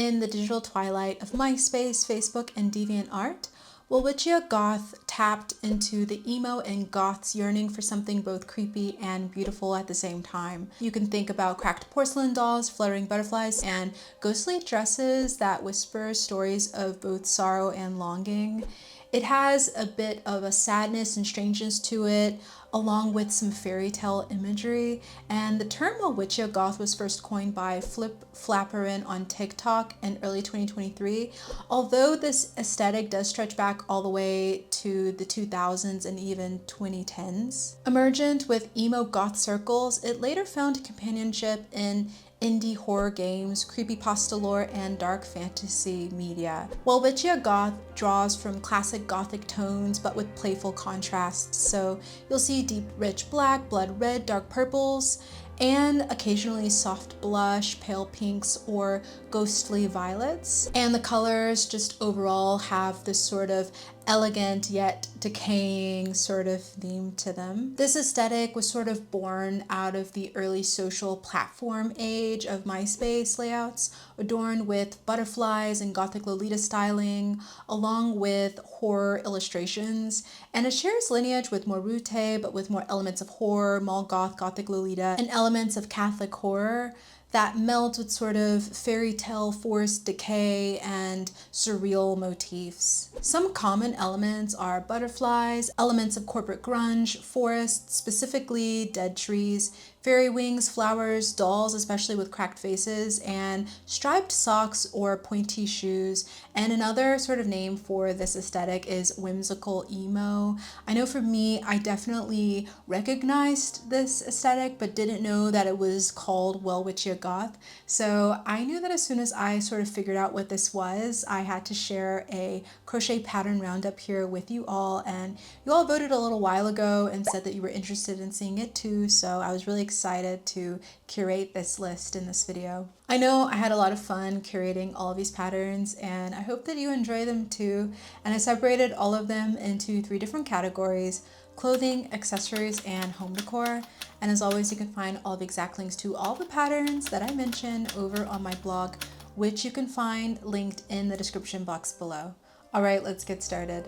In the digital twilight of MySpace, Facebook, and DeviantArt, Welwitschia Goth tapped into the emo and goth's yearning for something both creepy and beautiful at the same time. You can think about cracked porcelain dolls, fluttering butterflies, and ghostly dresses that whisper stories of both sorrow and longing. It has a bit of a sadness and strangeness to it, along with some fairy tale imagery. And the term Welwitschia Goth was first coined by Flip Flapperin on TikTok in early 2023, although this aesthetic does stretch back all the way to the 2000s and even 2010s. Emergent with emo goth circles, it later found companionship in indie horror games, creepypasta lore, and dark fantasy media. Welwitschia Goth draws from classic gothic tones but with playful contrasts, so you'll see deep rich black, blood red, dark purples, and occasionally soft blush, pale pinks, or ghostly violets. And the colors just overall have this sort of elegant yet decaying sort of theme to them. This aesthetic was sort of born out of the early social platform age of MySpace layouts, adorned with butterflies and gothic Lolita styling, along with horror illustrations. And it shares lineage with Morute, but with more elements of horror, mall goth, gothic Lolita, and elements of Catholic horror that meld with sort of fairy tale forced decay and surreal motifs. Some common elements are butterflies, elements of corporate grunge, forests, specifically dead trees, fairy wings, flowers, dolls, especially with cracked faces, and striped socks or pointy shoes. And another sort of name for this aesthetic is whimsical emo. I know for me, I definitely recognized this aesthetic, but didn't know that it was called Welwitschia Goth. So I knew that as soon as I sort of figured out what this was, I had to share a crochet pattern roundup here with you all. And you all voted a little while ago and said that you were interested in seeing it too. So I was really excited to curate this list in this video. I know I had a lot of fun curating all of these patterns, and I hope that you enjoy them too. And I separated all of them into 3 different categories: clothing, accessories, and home decor. And as always, you can find all the exact links to all the patterns that I mentioned over on my blog, which you can find linked in the description box below. All right, let's get started.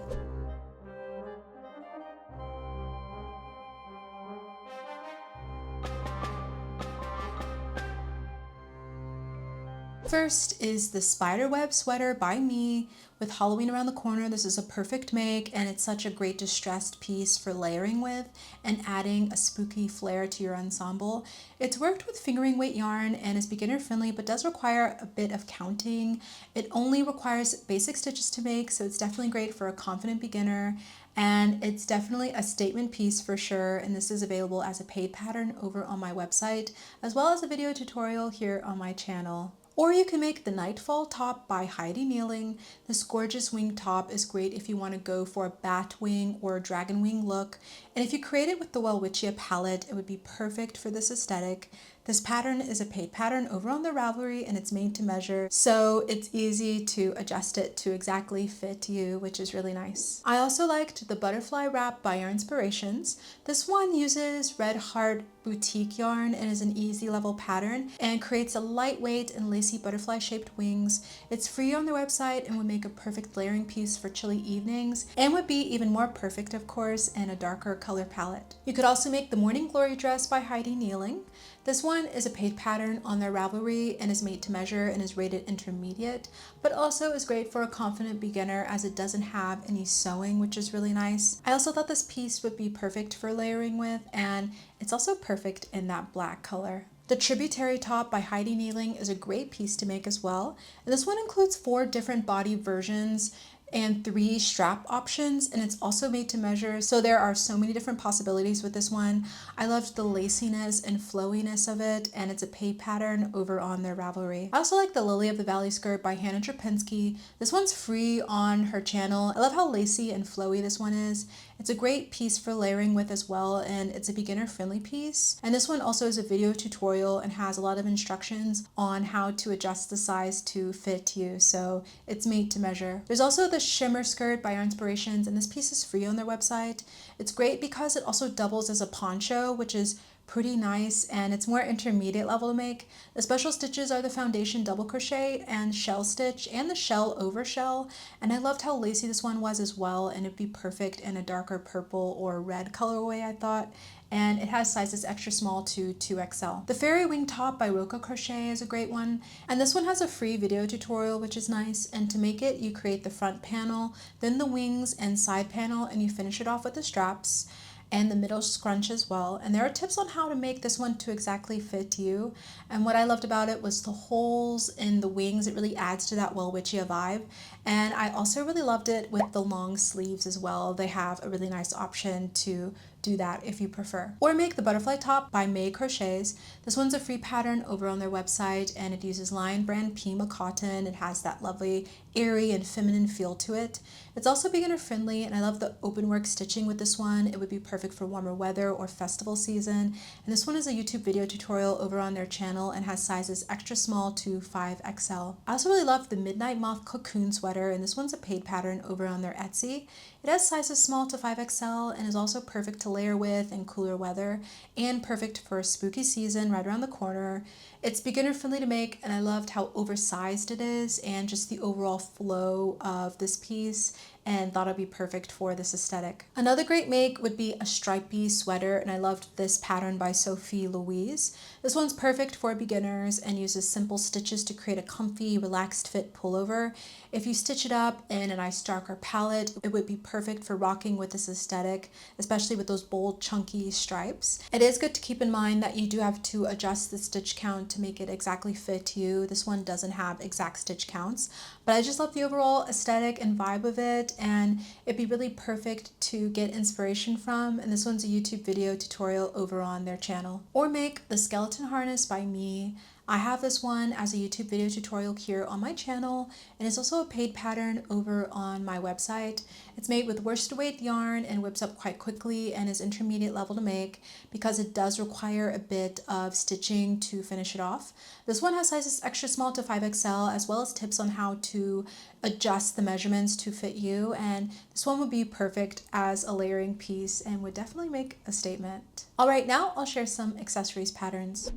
First is the spiderweb sweater by me. With Halloween around the corner, this is a perfect make, and it's such a great distressed piece for layering with and adding a spooky flair to your ensemble. It's worked with fingering weight yarn and is beginner friendly, but does require a bit of counting. It only requires basic stitches to make, so it's definitely great for a confident beginner. And it's definitely a statement piece for sure, and this is available as a paid pattern over on my website, as well as a video tutorial here on my channel. Or you can make the Nightfall top by Heidi Kneeling. This gorgeous wing top is great if you want to go for a bat wing or dragon wing look. And if you create it with the Welwitschia palette, it would be perfect for this aesthetic. This pattern is a paid pattern over on the Ravelry, and it's made to measure, so it's easy to adjust it to exactly fit you, which is really nice. I also liked the butterfly wrap by Yarnspirations. This one uses Red Heart boutique yarn and is an easy level pattern and creates a lightweight and lacy butterfly shaped wings. It's free on their website and would make a perfect layering piece for chilly evenings, and would be even more perfect, of course, in a darker color palette. You could also make the Morning Glory dress by Heidi Kneeling. This one is a paid pattern on their Ravelry and is made to measure and is rated intermediate, but also is great for a confident beginner as it doesn't have any sewing, which is really nice. I also thought this piece would be perfect for layering with, and it's also perfect in that black color. The Tributary top by Heidi Kneeling is a great piece to make as well, and this one includes 4 different body versions and 3 strap options, and it's also made to measure, so there are so many different possibilities with this one. I loved the laciness and flowiness of it, and it's a paid pattern over on their Ravelry. I also like the Lily of the Valley skirt by Hannah Trapinski. This one's free on her channel. I love how lacy and flowy this one is. It's a great piece for layering with as well, and it's a beginner friendly piece. And this one also is a video tutorial and has a lot of instructions on how to adjust the size to fit you, so it's made to measure. There's also the shimmer skirt by Yarnspirations, and this piece is free on their website. It's great because it also doubles as a poncho, which is pretty nice, and it's more intermediate level to make. The special stitches are the foundation double crochet and shell stitch and the shell over shell, and I loved how lacy this one was as well, and it'd be perfect in a darker purple or red colorway, I thought. And it has sizes extra small to 2XL. The Fairy Wing Top by Roca Crochet is a great one, and this one has a free video tutorial, which is nice. And to make it, you create the front panel, then the wings and side panel, and you finish it off with the straps and the middle scrunch as well. And there are tips on how to make this one to exactly fit you. And what I loved about it was the holes in the wings. It really adds to that Welwitschia vibe. And I also really loved it with the long sleeves as well. They have a really nice option to do that if you prefer. Or make the butterfly top by May Crochets. This one's a free pattern over on their website, and it uses Lion brand Pima cotton. It has that lovely airy and feminine feel to it. It's also beginner friendly, and I love the open work stitching with this one. It would be perfect for warmer weather or festival season. And this one is a YouTube video tutorial over on their channel and has sizes extra small to 5XL. I also really love the Midnight Moth cocoon sweater, and this one's a paid pattern over on their Etsy. It has sizes small to 5XL and is also perfect to layer with in cooler weather and perfect for a spooky season right around the corner. It's beginner friendly to make, and I loved how oversized it is and just the overall flow of this piece, and thought it'd be perfect for this aesthetic. Another great make would be a stripy sweater, and I loved this pattern by Sophie Louise. This one's perfect for beginners and uses simple stitches to create a comfy, relaxed fit pullover. If you stitch it up in a nice darker palette, it would be perfect for rocking with this aesthetic, especially with those bold, chunky stripes. It is good to keep in mind that you do have to adjust the stitch count to make it exactly fit you. This one doesn't have exact stitch counts, but I just love the overall aesthetic and vibe of it, and it'd be really perfect to get inspiration from. And this one's a YouTube video tutorial over on their channel. Or make the skeleton harness by me. I have this one as a YouTube video tutorial here on my channel, and it's also a paid pattern over on my website. It's made with worsted weight yarn and whips up quite quickly and is intermediate level to make because it does require a bit of stitching to finish it off. This one has sizes extra small to 5XL, as well as tips on how to adjust the measurements to fit you, and this one would be perfect as a layering piece and would definitely make a statement. All right, now I'll share some accessories patterns.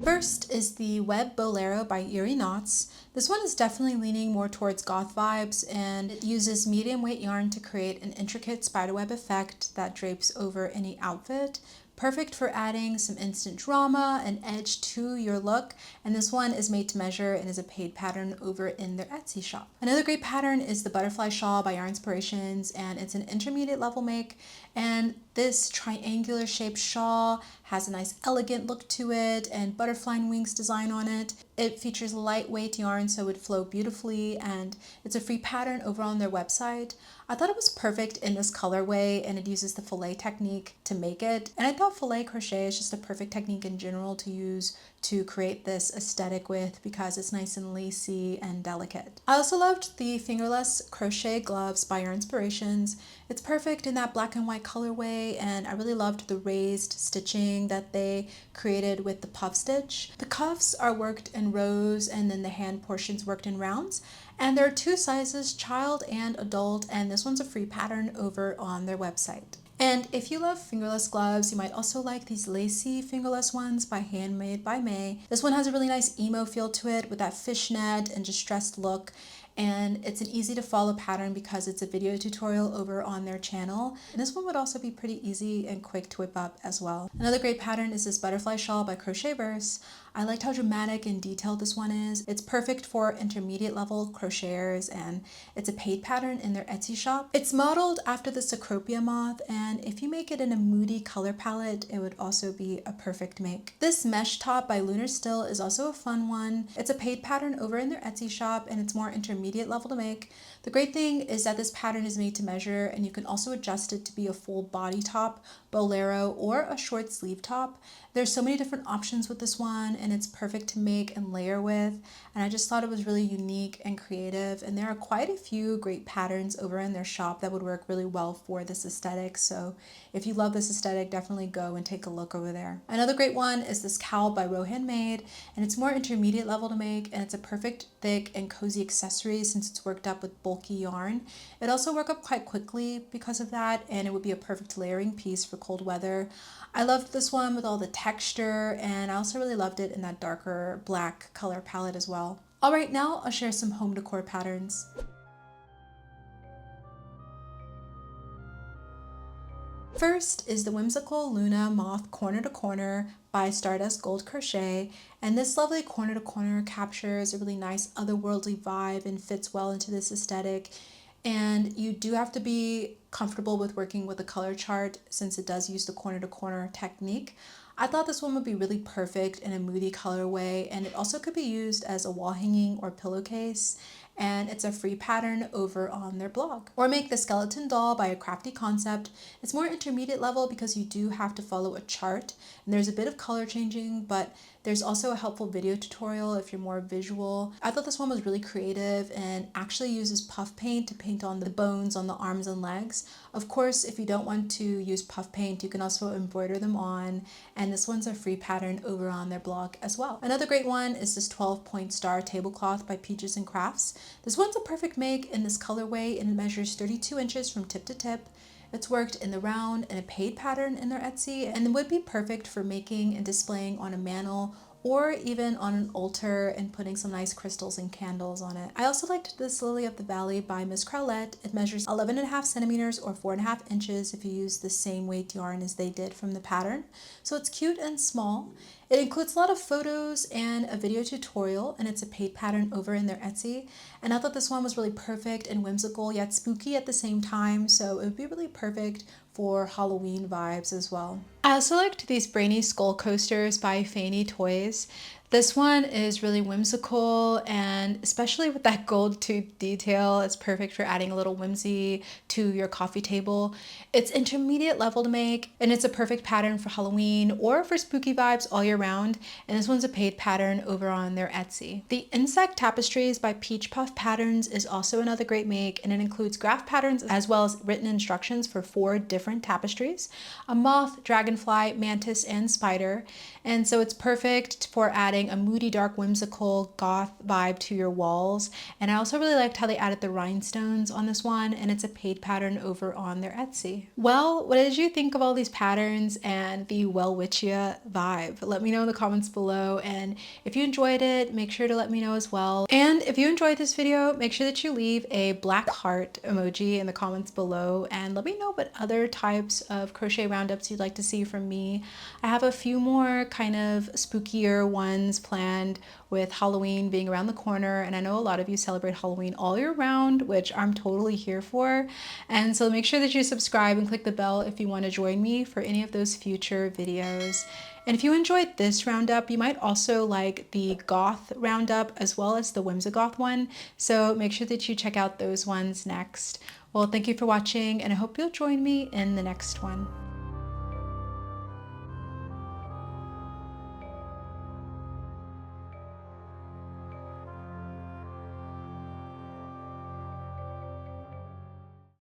First is the Web Bolero by Eerie Knots. This one is definitely leaning more towards goth vibes, and it uses medium weight yarn to create an intricate spiderweb effect that drapes over any outfit. Perfect for adding some instant drama and edge to your look, and this one is made to measure and is a paid pattern over in their Etsy shop. Another great pattern is the Butterfly Shawl by Yarn Inspirations, and it's an intermediate level make, and this triangular shaped shawl has a nice elegant look to it and butterfly wings design on it. It features lightweight yarn, so it would flow beautifully, and it's a free pattern over on their website. I thought it was perfect in this colorway, and it uses the fillet technique to make it. And I thought fillet crochet is just a perfect technique in general to use to create this aesthetic with, because it's nice and lacy and delicate. I also loved the fingerless crochet gloves by Yarn Inspirations. It's perfect in that black and white colorway, and I really loved the raised stitching that they created with the puff stitch. The cuffs are worked in rows, and then the hand portions worked in rounds. And there are two sizes, child and adult, and this one's a free pattern over on their website. And if you love fingerless gloves, you might also like these lacy fingerless ones by Handmade by May. This one has a really nice emo feel to it with that fishnet and distressed look. And it's an easy to follow pattern because it's a video tutorial over on their channel. And this one would also be pretty easy and quick to whip up as well. Another great pattern is this Butterfly Shawl by Crochetverse. I liked how dramatic and detailed this one is. It's perfect for intermediate level crocheters, and it's a paid pattern in their Etsy shop. It's modeled after the Cecropia moth, and if you make it in a moody color palette, it would also be a perfect make. This mesh top by Lunar Still is also a fun one. It's a paid pattern over in their Etsy shop, and it's more intermediate level to make. The great thing is that this pattern is made to measure, and you can also adjust it to be a full body top, bolero, or a short sleeve top. There's so many different options with this one, and it's perfect to make and layer with, and I just thought it was really unique and creative, and there are quite a few great patterns over in their shop that would work really well for this aesthetic. So if you love this aesthetic, definitely go and take a look over there. Another great one is this cowl by Rohan Made, and it's more intermediate level to make, and it's a perfect thick and cozy accessory since it's worked up with bulky yarn. It also worked up quite quickly because of that, and it would be a perfect layering piece for cold weather. I loved this one with all the texture, and I also really loved it in that darker black color palette as well. All right, now I'll share some home decor patterns. First is the whimsical Luna Moth Corner to Corner by Stardust Gold Crochet, and this lovely corner to corner captures a really nice otherworldly vibe and fits well into this aesthetic. And you do have to be comfortable with working with a color chart since it does use the corner to corner technique. I thought this one would be really perfect in a moody colorway, and it also could be used as a wall hanging or pillowcase, and it's a free pattern over on their blog. Or make the skeleton doll by A Crafty Concept. It's more intermediate level because you do have to follow a chart, and there's a bit of color changing, but there's also a helpful video tutorial if you're more visual. I thought this one was really creative and actually uses puff paint to paint on the bones on the arms and legs. Of course, if you don't want to use puff paint, you can also embroider them on, and this one's a free pattern over on their blog as well. Another great one is this 12-point star tablecloth by Peaches and Crafts. This one's a perfect make in this colorway, and it measures 32 inches from tip to tip. It's worked in the round and a paid pattern in their Etsy, and it would be perfect for making and displaying on a mantle or even on an altar and putting some nice crystals and candles on it. I also liked this Lily of the Valley by Miss Crowlette. It measures 11.5 centimeters or 4.5 inches if you use the same weight yarn as they did from the pattern. So it's cute and small. It includes a lot of photos and a video tutorial, and it's a paid pattern over in their Etsy. And I thought this one was really perfect and whimsical yet spooky at the same time, so it would be really perfect for Halloween vibes as well. I also liked these Brainy Skull Coasters by Fanny Toys. This one is really whimsical, and especially with that gold tooth detail, it's perfect for adding a little whimsy to your coffee table. It's intermediate level to make, and it's a perfect pattern for Halloween or for spooky vibes all year round, and this one's a paid pattern over on their Etsy. The Insect Tapestries by Peach Puff Patterns is also another great make, and it includes graph patterns as well as written instructions for 4 different tapestries: a moth, dragonfly, mantis, and spider. And so it's perfect for adding a moody, dark, whimsical goth vibe to your walls. And I also really liked how they added the rhinestones on this one, and it's a paid pattern over on their Etsy. Well, what did you think of all these patterns and the Welwitschia vibe? Let me know in the comments below, and if you enjoyed it, make sure to let me know as well. And if you enjoyed this video, make sure that you leave a black heart emoji in the comments below, and let me know what other types of crochet roundups you'd like to see from me. I have a few more kind of spookier ones planned with Halloween being around the corner, and I know a lot of you celebrate Halloween all year round, which I'm totally here for. And so make sure that you subscribe and click the bell if you want to join me for any of those future videos. And if you enjoyed this roundup, you might also like the goth roundup as well as the whimsigoth one, so make sure that you check out those ones next. Well, thank you for watching, and I hope you'll join me in the next one.